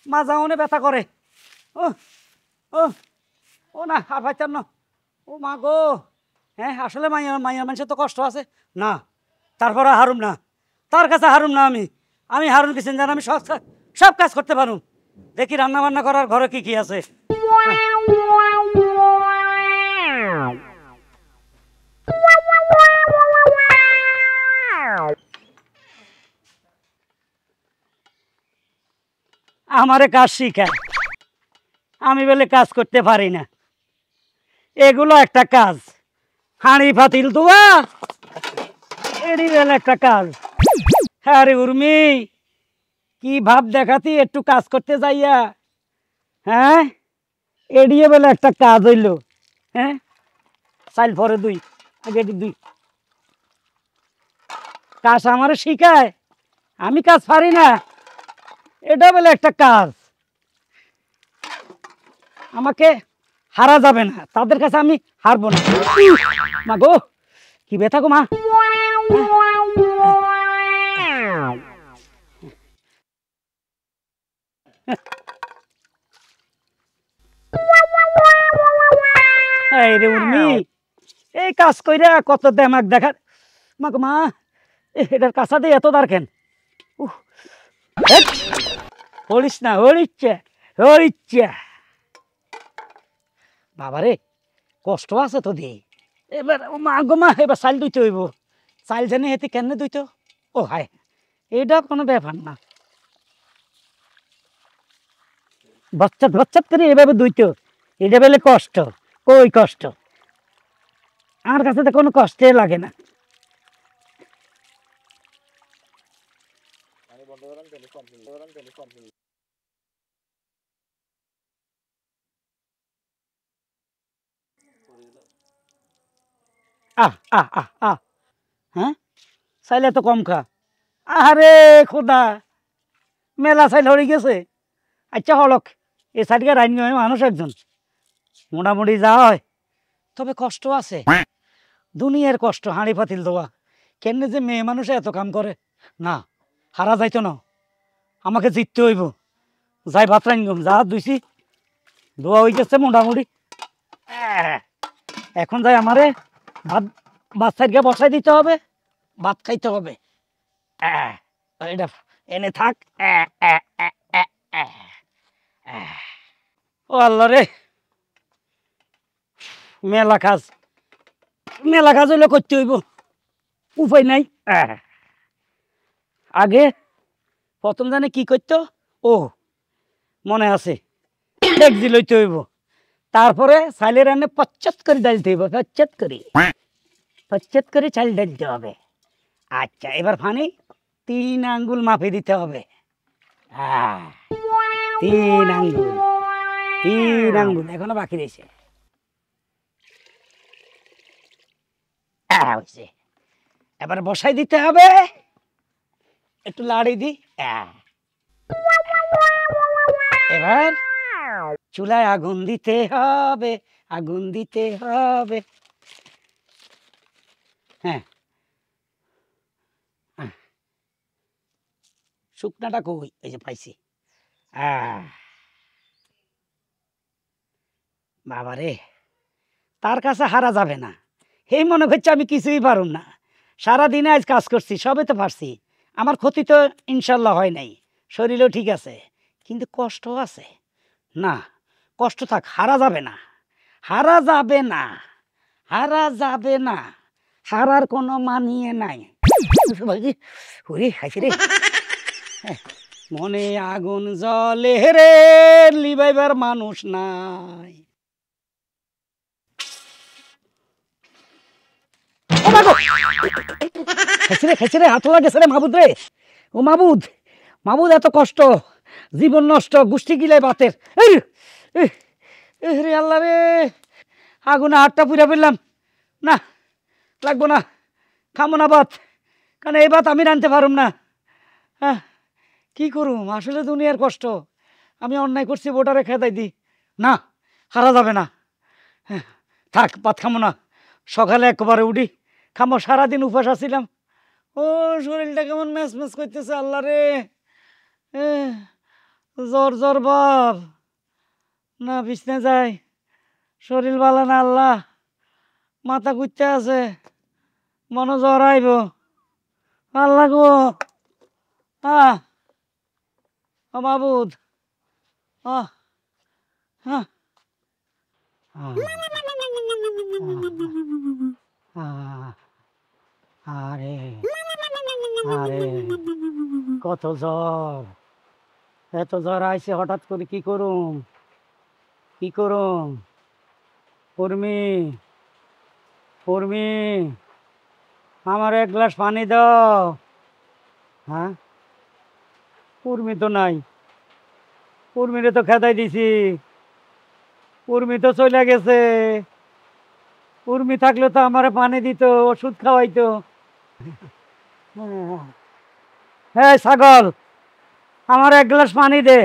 মাজা অনেক ব্যথা করে। ও ও ও না, আর পাইতাম না। ও মা গো, হ্যাঁ আসলে মাইয়া মানুষের তো কষ্ট আছে না, তারপরে হারুম না, তার কাছে হারুম না। আমি হারুন কিসেন জান, আমি সব কাজ করতে পারুম। দেখি রান্না বান্না করার ঘরে কি কি আছে। আমারে কাজ শিখায়, আমি বলে কাজ করতে পারি না। এগুলো একটা কাজ, হাঁড়ি পাতিল ধোয়া এরই বেলা একটা কাজ। হ্যাঁ রে উর্মি, কি ভাব দেখাতি একটু কাজ করতে যাইয়া, হ্যাঁ এড়িয়ে বেলা একটা কাজ হইল। হ্যাঁ চাইল পরে দুই, আগে দুই কাজ আমারে শিখায়, আমি কাজ পারি না, এটা বলে একটা কাজ। আমাকে হারা যাবে না, তাদের কাছে আমি হারবো না। মা গো, কি ব্যথা গো মা। এই রে উর্মি, এই কাজ কইরা কত দেমাক দেখার। মা গো মা, এটার কাছা দিয়ে এত দাঁড় হরিস না, হরিচ্ছে বাবারে, কষ্ট আছে তো দিয়ে। এবার মা গো মা, এবার চাল দুইতে হইব। চাল জানি হেতে কেন দুইতো? ও হায়, এটা কোনো ব্যাপার না। বচ্চাত করে এভাবে দুইতো, এটা বেলে কষ্ট। কই কষ্ট, আমার কাছে তো কোনো কষ্টে লাগে না। হ্যাঁ চাইলে তো কম খা। আরে খোদা, মেলা চাইল হয়ে গেছে। আচ্ছা হলক, এ সাইডকে রাইন মানুষ একজন, মোটামুটি যা হয়। তবে কষ্ট আছে, দুনিয়ার কষ্ট। হাঁড়ি পাতিল ধোয়া, কেন যে মেয়ে মানুষে এত কাম করে না, হারা যাইতো না। আমাকে জিততে হইব। যাই ভাত রাইনগম, যা দুইছি ধোয়া হয়ে গেছে মোটামুটি। এখন যাই আমারে ভাত সাইডকে বসাই দিতে হবে, ভাত খাইতে হবে। এটা এনে থাক। ও আল্লাহ রে, মেলা কাজ হইলে করতে হইব, উপায় নাই। আগে প্রথম জানে কি করতো, ও মনে আছে, ডেকজি লইতে হইব, তারপরে চাইলে রান্নে পচ্চাত করে ডালতে হইব, পচ্চাত করে চাল ডালতে হবে। আচ্ছা, এবার ফানি 3 আঙ্গুল মাপে দিতে হবে। 3 আঙ্গুল এখনো বাকি রয়েছে। এবার বসাই দিতে হবে, একটু লাড়ি দি। এবার চুলায় আগুন দিতে হবে, হ্যাঁ শুকনাটা কই, এই যে পাইছি। বাবারে, তার কাছে হারা যাবে না। এই মনে করছে আমি কিছুই পারুম না। সারাদিনে আজ কাজ করছি, সবে তো পারছি। আমার ক্ষতি তো ইনশাল্লাহ হয় নাই, শরীরও ঠিক আছে, কিন্তু কষ্ট আছে না। কষ্ট থাক, হারা যাবে না। হারার কোনো মানিয়ে নাই। মনে আগুন জ্বলে রে, লিবাইবার মানুষ নাই। খেছে রে, হাত লাগেছে রে মাবুদ রে। ও মাবুদ এত কষ্ট, জীবন নষ্ট, গোষ্ঠী গিলাই বাতের। রে আল্লাহ রে, আগুনে হাতটা পুড়ে ফেললাম। না লাগবো না, খামো না ভাত, কারণ এই ভাত আমি রাঁধতে পারুম না। হ্যাঁ কি করুম, আসলে দুনিয়ার কষ্ট। আমি অন্যায় করছি, ভোটারে খেদাই দিই না, হারা যাবে না। থাক ভাত খামো না, সকালে একবারে উঠি খামো। সারাদিন উপাস আছিলাম। ও শরীরটা কেমন ম্যাচ ম্যাচ করতেছে, আল্লাহ রে। জ্বর জ্বর ভাব, না বিছনে যাই, শরীর ভালো না আল্লাহ, মাথা ঘুরতে আছে, মনে জ্বর আইব আল্লাহ গো। মাবুদ আরে আরে কত জ্বর, এত জ্বর আইছে হঠাৎ করে, কি করুম কি করুম। উর্মি উর্মি, আমার এক গ্লাস পানি দাও। হ্যাঁ, উর্মি তো নাই, উর্মিরে তো খেদাই দিছি, উর্মি তো চলে গেছে। উর্মি থাকলে তো আমারে পানি দিত, ওষুধ খাওয়াইতো। হ্যাঁ ছাগল, আমার এক গ্লাস পানি দে,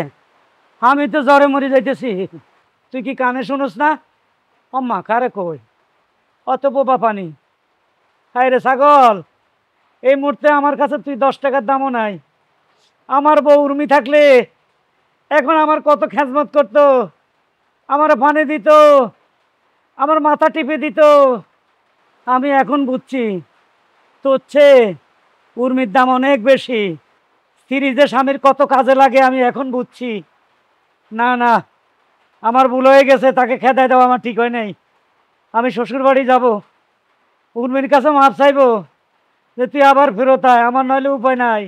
আমি তো জ্বরে মরে যাইতেছি। তুই কি কানে শুনোস না? আম্মা কারে কই অত বোবা পানি? হায় রে ছাগল, এই মুহূর্তে আমার কাছে তুই 10 টাকার দামও নাই। আমার বউ উর্মি থাকলে এখন আমার কত খেজমত করতো, আমার পানি দিত, আমার মাথা টিপে দিত। আমি এখন বুঝছি তোর চেয়ে উর্মির দাম অনেক বেশি। স্ত্রী যে স্বামীর কত কাজে লাগে আমি এখন বুঝছি। না না, আমার ভুল হয়ে গেছে, তাকে খেদাই দেওয়া আমার ঠিক হয় নাই। আমি শ্বশুর বাড়ি যাবো, উর্মির কাছে মাপ চাইবো যে তুই আবার ফেরত আয়, আমার নইলে উপায় নাই।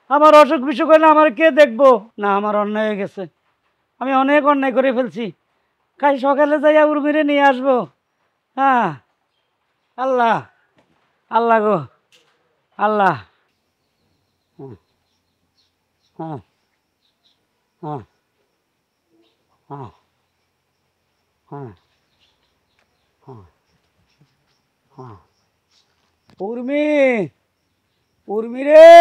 আমার অসুখ বিসুখ হলে আমার কে দেখবো? না, আমার অন্যায় হয়ে গেছে, আমি অনেক অন্যায় করে ফেলছি। কাল সকালে যাইয়া উর্মিরে নিয়ে আসবো। হ্যাঁ আল্লাহ, আল্লাহ গো আল্লাহ। হ্যাঁ হ্যাঁ হ্যাঁ হ্যাঁ হ্যাঁ হ্যাঁ হ্যাঁ। উর্মি, উর্মি রে,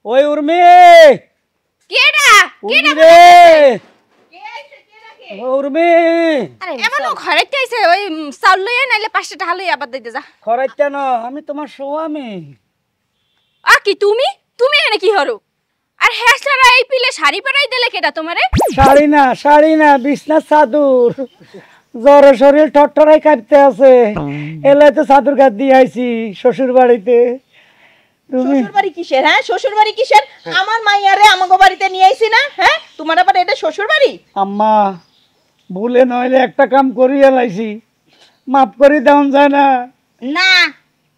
ওই উর্মি, কেডা উর্মি রে, উর্মি। এমন ঘরে আইছে, ওই চাউল লইয়া নাইলে 5 টাকা লইয়া আবার দিতে যা। খরাইতে না, আমি তোমার স্বামী। আর কি তুমি তুমি এনে কি হরো? আর হেসলারা এই পিলে শাড়ি পরাই দিলে কেডা তোমারে? শাড়ি না বিছনা চাদর। জ্বরে শরীর টটরাই কাটতে আছে, এলাই তো চাদর গাছ দিয়ে আইছি শ্বশুর বাড়িতে। তুমি শ্বশুর বাড়ি কিসের? হ্যাঁ শ্বশুর বাড়ি কিসের? আমার মাইয়ারে আমাগো বাড়িতে নিয়ে আইছি না? হ্যাঁ তোমার আবার এটা শ্বশুর বাড়ি? আম্মা ভুলে নইলে একটা কাম করিয়া লাইছি, মাফ করে দেওয়া যায় না? না,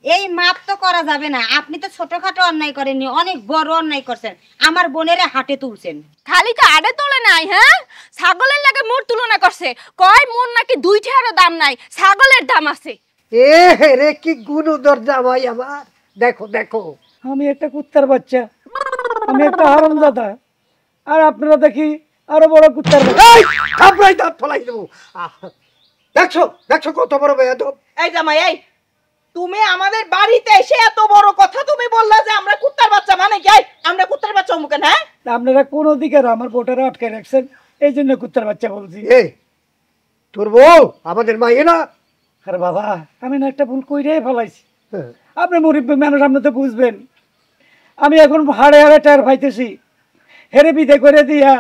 এই মাপ তো করা যাবে না। আপনি তো ছোটখাটো অন্যায় করেননি, অনেক বড় অন্যায় করছেন। আমার বোনেরে হাটে তুলছেন। খালি তো আড়ে তোলে নাই, হ্যাঁ ছাগলের লাগে মোর তুলনা করছে, কয় মোর নাকি 2 টাকারও দাম নাই, ছাগলের দাম আছে। এ রে কি গুণ দরজা ভাই আমার, দেখো দেখো। আমি একটা কুত্তার বাচ্চা, আমি একটা হারামজাদা, আর আপনারা দেখি আরো বড় কুত্তার বাচ্চা। থাপড়াই দাঁত ফলাই দেবো। দেখছো দেখছো কত বড় বেয়াদব। এই জামাই, এই তুমি আমাদের বাড়িতে এসে এত বড় কথা তুমি বললা যে আমরা কুত্তার বাচ্চা, মানে কি আমরা কুত্তার বাচ্চা মুকেন? হ্যাঁ আপনারা কোন দিকের আমার বোটারে আটকে রাখছেন, এই জন্য কুত্তার বাচ্চা বলছি। এই তোর বউ আমাদের মাইয়ে না? আরে বাবা, আমি না একটা ভুল কইরাই ফেলাইছি। আপনি মুরব্বী মানুষ, আপনি তো বুঝবেন। আমি এখন হাড়ে হাড়ে টের পাইতেছি, হেরে বিদে করে দিয়া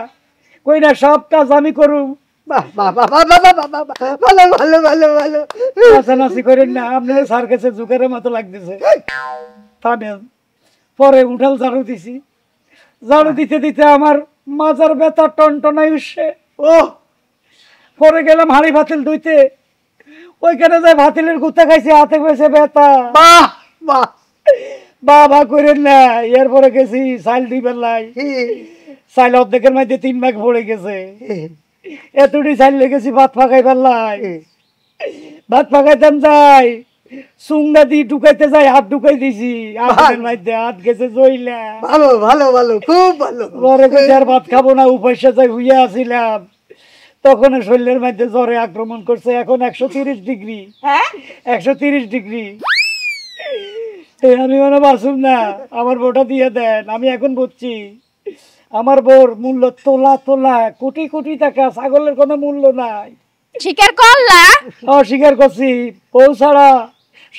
কই না সব কাজ আমি করুম। বাহ বাহ বাহ বাহ বাহ বাহ বাহ বাহ, ভালো ভালো ভালো ভালো। নাচানাচি করেন না, আপনার সার কাছে জুকারের মতো লাগতেছে। থামেন। পরে উঠাল ঝাড়ু দিছি, ঝাড়ু দিতে দিতে আমার মাজার ব্যথা টনটনাই উঠছে। ও পরে গেলাম হাঁড়ি ভাতিল ধুইতে, ওইখানে যাই ভাতিলের গুতা খাইছি, হাতে পেয়েছে ব্যথা। বাহ বাহ বাবা করেন না। এরপরে গেছি চাইল দিবেন লাই, চাইল অর্ধেকের মধ্যে 3 ভাগ পড়ে গেছে। এতটি চাইল লেগেছি ভাত ফাঁকাইবার লাই, ভাত ফাঁকাইতাম যাই, চুংটা দিয়ে ঢুকাইতে যাই, হাত ঢুকাই দিছি, আগুনের মধ্যে হাত গেছে জইলা। ভালো ভালো ভালো, খুব ভালো। পরে কইছি আর ভাত খাবো না, উপাস্যা যাই হইয়া আসিলাম। তখন শরীরের মধ্যে জ্বরে আক্রমণ করছে, এখন 130 ডিগ্রি। হ্যাঁ 130 ডিগ্রি। আমি মনে বাঁচুম না, আমার বউটা দিয়ে দেন। আমি এখন বুঝছি আমার বউর মূল্য তোলা তোলা, কোটি কোটি টাকা, ছাগলের কোনো মূল্য নাই। স্বীকার করলা? অস্বীকার করছি, বউ ছাড়া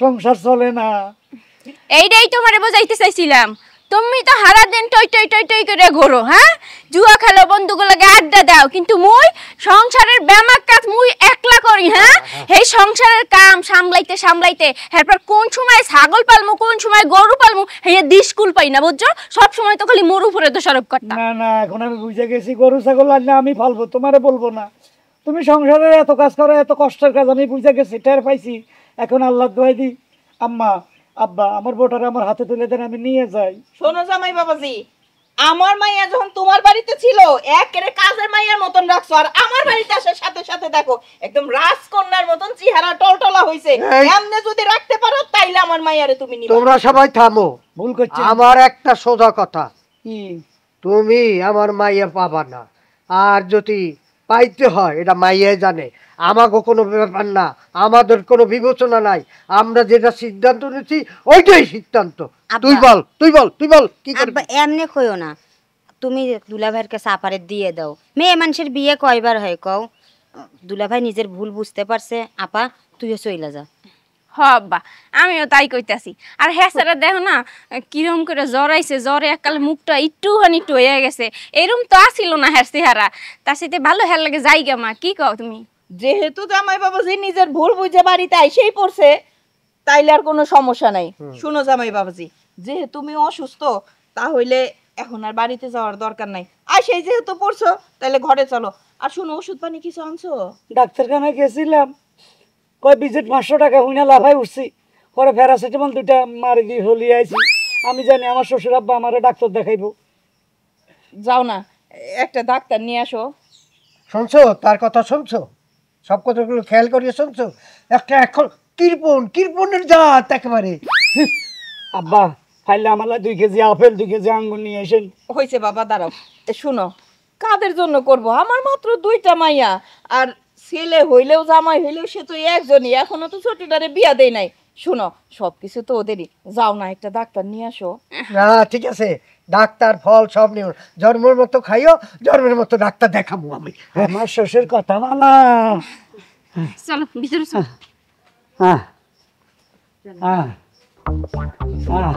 সংসার চলে না। এইটাই তোমারে বোঝাইতে চাইছিলাম। তুমি তো হারা দিন টই টই টই টই করে ঘোরো, হ্যাঁ, জুয়া খেলো, বন্ধুগুলোকে আড্ডা দাও, কিন্তু মুই সংসারের ব্যামাক কাজ মুই একলা করি। হ্যাঁ, এই সংসারের কাম সামলাইতে সামলাইতে এরপর কোন সময় ছাগল পালমু, কোন সময় গরু পালমু, এই দিস্কুল পাই না, বুঝছো? সব সময় তো খালি মোর উপরে দোষারোপ করতাম। না না, এখন আমি বুঝে গেছি, গরু ছাগল আনলে আমি ফালবো, তোমারে বলবো না। তুমি সংসারের এত কাজ করো, এত কষ্টের কাজ আমি বুঝে গেছি, টের পাইছি। এখন আল্লাহ দোয়াই দি, আম্মা আব্বা আমার বোটারে আমার হাতে তুলে দেন, আমি নিয়ে যাই। শোনো জামাই বাবাজি, আমার মাইয়া যখন তোমার বাড়িতে ছিল একেবারে কাজের মাইয়ার মতন রাখছো, আর আমার বাড়িতে আসার সাথে সাথে দেখো একদম রাজকন্যার মতন চেহারা টলটলা হইছে। এমনি যদি রাখতে পারো তাইলে আমার মাইয়ারে তুমি নিবা। তোমরা সবাই থামো, ভুল করছি। আমার একটা সোজা কথা, কি? তুমি আমার মাইয়া পাবা না, আর যদি পাইতে হয় এটা মাইয়াই জানে, আমাকে কোনো ব্যাপার না, আমাদের কোনো বিবেচনা নাই, আমরা যেটা সিদ্ধান্ত নিচ্ছি ওইটাই সিদ্ধান্ত। তুই বল তুই বল তুই বল কি করবি? আব্বা এমনি কইও না, তুমি দুলাভাইয়ের কাছে আপারে দিয়ে দাও। মেয়ে মানুষের বিয়ে কয়বার হয় কও? দুলাভাই নিজের ভুল বুঝতে পারছে, আপা তুইও চইলা যা। হব্বা, আমিও তাই কইতাছি। আর হেসারা দেখো না কিরম করে জ্বর আইছে, জ্বরে এককালে মুখটা একটুখানি টয়ে গেছে, এরম তো আসিল না হের চেহারা। তার সাথে ভালো হের লাগে যাইগা মা, কি কও তুমি? যেহেতু জামাই বাবাজি নিজের ভুল বুঝে বাড়িতে আইসেই পড়ছে, তাইলে আর কোনো সমস্যা নাই। শুনো জামাই বাবাজি, যেহেতু তুমি অসুস্থ, তাহলে এখন আর বাড়িতে যাওয়ার দরকার নাই। আর সেই যেহেতু পড়ছো তাহলে ঘরে চলো। আর শুনো, ওষুধ পানি কিছু আনছো? ডাক্তারখানায় গেছিলাম, কয় ভিজিট 500 টাকা, হুইনা লাফাই উঠছি, পরে প্যারাসিটামল 2টা মারি দিয়ে হলিয়ে আইছি। আমি জানি আমার শ্বশুর আব্বা আমারে ডাক্তার দেখাইবো। যাও না, একটা ডাক্তার নিয়ে আসো। শুনছো তার কথা, শুনছো সব কথাগুলো খেয়াল করিয়ে শুনছো? একটা এখন কৃপণের জাত একেবারে। আব্বা ফাইলে আমার 2 কেজি আপেল 2 কেজি আঙ্গুর নিয়ে এসেন। হয়েছে বাবা, দাঁড়াও। শুনো, কাদের জন্য করব? আমার মাত্র 2টা মাইয়া, আর ছেলে হইলেও জামাই হইলেও সে তো একজনই, এখনো তো ছোটটারে বিয়া দেয় নাই। শুনো, সবকিছু তো ওদেরই। যাও না, একটা ডাক্তার নিয়ে আসো। না ঠিক আছে, ডাক্তার ফল সব নিও, জন্মের মতো খাইও, জন্মের মতো ডাক্তার দেখাবো আমি। আমার শ্বশুর কথা মানা। চলো ভিতরে চলো। হ্যাঁ হ্যাঁ হ্যাঁ